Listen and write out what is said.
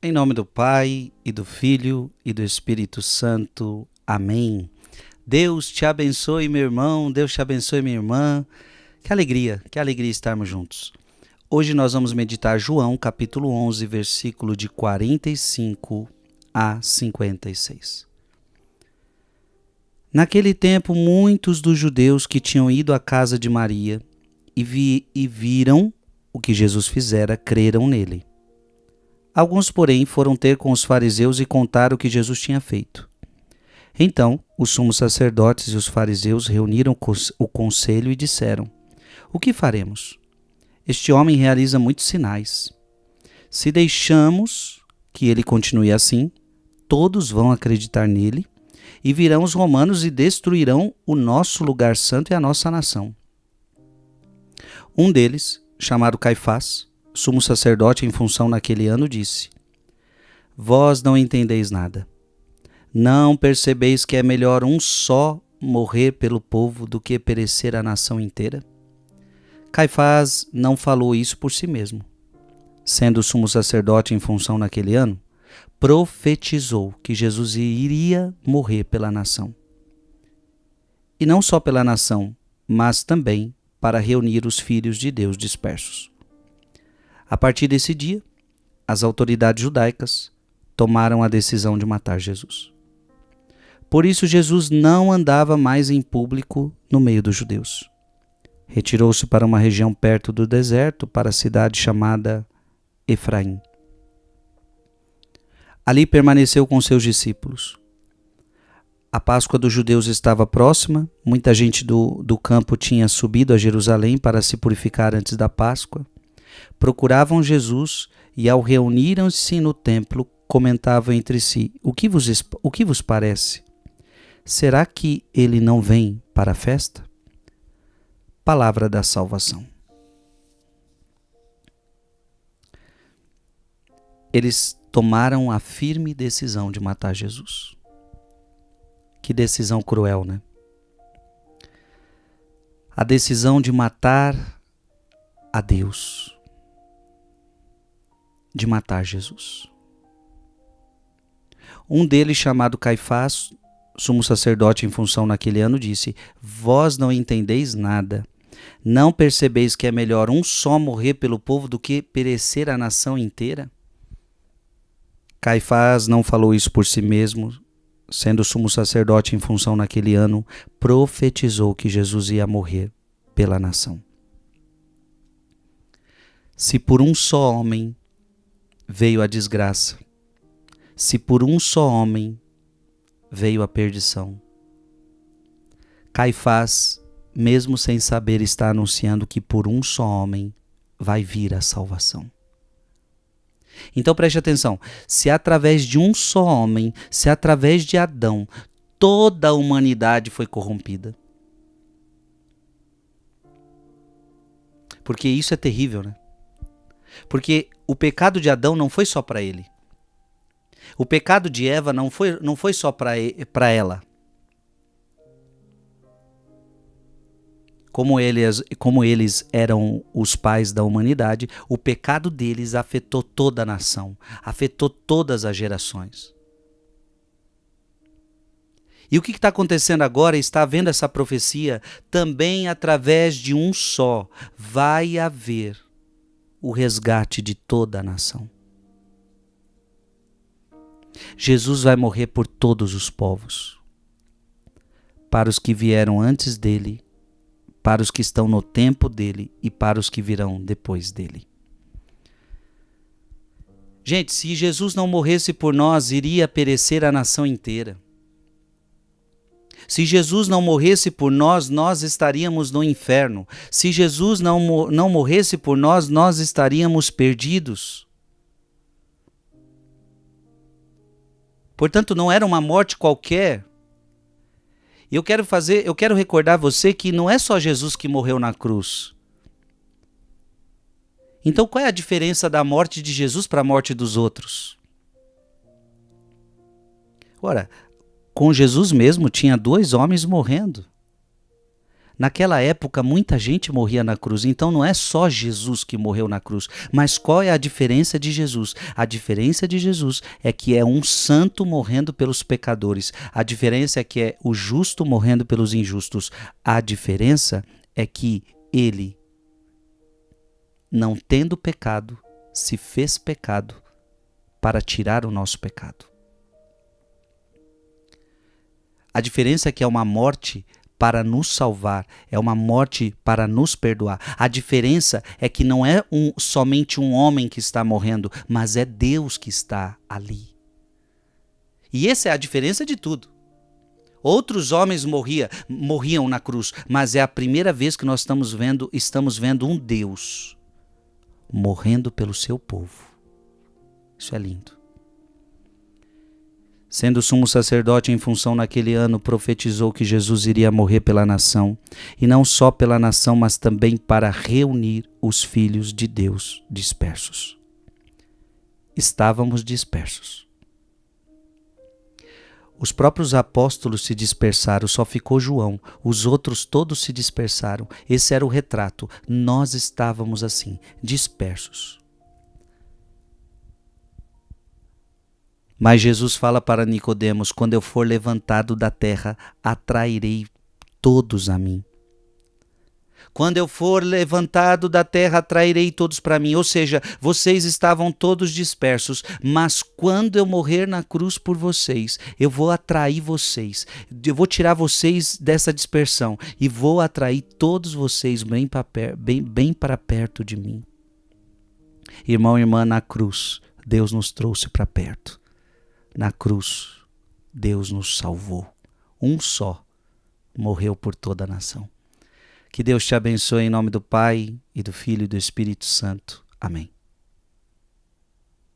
Em nome do Pai, e do Filho, e do Espírito Santo. Amém. Deus te abençoe, meu irmão. Deus te abençoe, minha irmã. Que alegria estarmos juntos. Hoje nós vamos meditar João, capítulo 11, versículo de 45 a 56. Naquele tempo, muitos dos judeus que tinham ido à casa de Maria e viram o que Jesus fizera, creram nele. Alguns, porém, foram ter com os fariseus e contaram o que Jesus tinha feito. Então, os sumos sacerdotes e os fariseus reuniram o conselho e disseram: O que faremos? Este homem realiza muitos sinais. Se deixamos que ele continue assim, todos vão acreditar nele e virão os romanos e destruirão o nosso lugar santo e a nossa nação. Um deles, chamado Caifás, sumo sacerdote em função naquele ano, disse: Vós não entendeis nada. Não percebeis que é melhor um só morrer pelo povo do que perecer a nação inteira? Caifás não falou isso por si mesmo. Sendo sumo sacerdote em função naquele ano, profetizou que Jesus iria morrer pela nação. E não só pela nação, mas também para reunir os filhos de Deus dispersos. A partir desse dia, as autoridades judaicas tomaram a decisão de matar Jesus. Por isso, Jesus não andava mais em público no meio dos judeus. Retirou-se para uma região perto do deserto, para a cidade chamada Efraim. Ali permaneceu com seus discípulos. A Páscoa dos judeus estava próxima, muita gente do campo tinha subido a Jerusalém para se purificar antes da Páscoa. Procuravam Jesus e, ao reunirem-se no templo, comentavam entre si: O que vos parece? Será que ele não vem para a festa? Palavra da salvação. Eles tomaram a firme decisão de matar Jesus. Que decisão cruel, né? A decisão de matar a Deus. De matar Jesus. Um deles, chamado Caifás, sumo sacerdote em função naquele ano, disse: Vós não entendeis nada. Não percebeis que é melhor um só morrer pelo povo do que perecer a nação inteira? Caifás não falou isso por si mesmo. Sendo sumo sacerdote em função naquele ano, profetizou que Jesus ia morrer pela nação. Se por um só homem veio a desgraça, se por um só homem veio a perdição, Caifás, mesmo sem saber, está anunciando que por um só homem vai vir a salvação. Então preste atenção, se através de um só homem, se através de Adão, toda a humanidade foi corrompida. Porque isso é terrível, né? Porque o pecado de Adão não foi só para ele. O pecado de Eva não foi só para ela. Como eles eram os pais da humanidade, o pecado deles afetou toda a nação, afetou todas as gerações. E o que está acontecendo agora? Está havendo essa profecia também através de um só. Vai haver o resgate de toda a nação. Jesus vai morrer por todos os povos. Para os que vieram antes dele, para os que estão no tempo dele e para os que virão depois dele. Gente, se Jesus não morresse por nós, iria perecer a nação inteira. Se Jesus não morresse por nós, nós estaríamos no inferno. Se Jesus não morresse por nós, nós estaríamos perdidos. Portanto, não era uma morte qualquer. Eu quero recordar você que não é só Jesus que morreu na cruz. Então qual é a diferença da morte de Jesus para a morte dos outros? Ora, com Jesus mesmo tinha 2 homens morrendo. Naquela época, muita gente morria na cruz, então não é só Jesus que morreu na cruz. Mas qual é a diferença de Jesus? A diferença de Jesus é que é um santo morrendo pelos pecadores. A diferença é que é o justo morrendo pelos injustos. A diferença é que ele, não tendo pecado, se fez pecado para tirar o nosso pecado. A diferença é que é uma morte para nos salvar, é uma morte para nos perdoar. A diferença é que não é somente um homem que está morrendo, mas é Deus que está ali. E essa é a diferença de tudo. Outros homens morriam na cruz, mas é a primeira vez que nós estamos vendo um Deus morrendo pelo seu povo. Isso é lindo. Sendo sumo sacerdote em função naquele ano, profetizou que Jesus iria morrer pela nação, e não só pela nação, mas também para reunir os filhos de Deus dispersos. Estávamos dispersos. Os próprios apóstolos se dispersaram, só ficou João. Os outros todos se dispersaram. Esse era o retrato. Nós estávamos assim, dispersos. Mas Jesus fala para Nicodemos: quando eu for levantado da terra, atrairei todos a mim. Quando eu for levantado da terra, atrairei todos para mim. Ou seja, vocês estavam todos dispersos, mas quando eu morrer na cruz por vocês, eu vou atrair vocês. Eu vou tirar vocês dessa dispersão e vou atrair todos vocês bem para perto de mim. Irmão e irmã, na cruz, Deus nos trouxe para perto. Na cruz, Deus nos salvou. Um só morreu por toda a nação. Que Deus te abençoe em nome do Pai, e do Filho e do Espírito Santo. Amém.